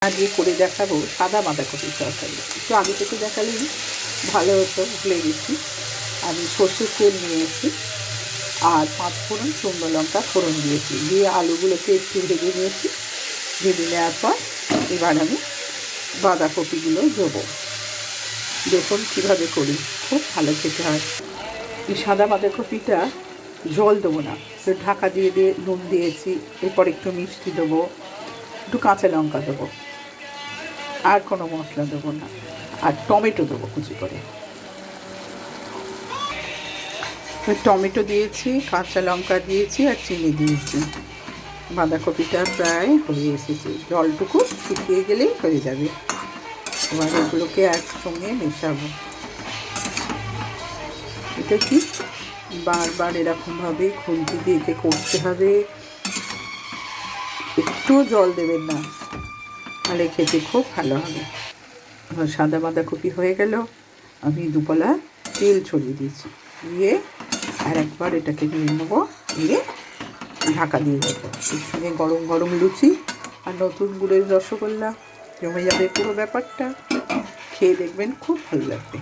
আজকে করে দেখাবো সাদা বাঁধাকপির তরকারি। একটু আগে থেকে দেখালেই ভালো হতো, ভুলে গেছি। আমি সর্ষের তেল নিয়েছি আর 5 ফোড়ন, শুকনো লঙ্কা ফোড়ন দিয়েছি, দিয়ে আলুগুলোকে একটু ভেজে নিয়েছি। ভেজে নেওয়ার পর এবার আমি বাঁধাকপিগুলো দেবো। দেখুন কীভাবে করি, খুব ভালো খেতে হয়। এই সাদা বাঁধাকপিটা জল দেবো না, তো ঢাকা দিয়ে নুন দিয়েছি। এরপর একটু মিষ্টি দেবো, একটু কাঁচা লঙ্কা দেবো, আর কোনো মশলা দেবো না। আর টমেটো দেবো কুচি করে। টমেটো দিয়েছি, কাঁচা লঙ্কা দিয়েছি আর চিনি দিয়েছি। বাঁধাকপিটা প্রায় হয়ে এসেছে, জলটুকু শুকিয়ে গেলেই হয়ে যাবে। এবার এগুলোকে একসঙ্গে মেশাবো। এটা কি বারবার এরকমভাবে খুন্তি দিয়ে একে করতে হবে, একটু জল দেবেন না, তাহলে খেতে খুব ভালো হবে। এবার সাদা বাঁধাকপি হয়ে গেল, আমি দুপলা তেল ছড়িয়ে দিয়েছি, দিয়ে আর একবার এটাকে নিয়ে নেবো, দিয়ে ঢাকা দিয়ে দেবো। এর সঙ্গে গরম গরম লুচি আর নতুন গুড়ের রসগোল্লা জমে যাবে পুরো ব্যাপারটা। খেয়ে দেখবেন, খুব ভালো লাগবে।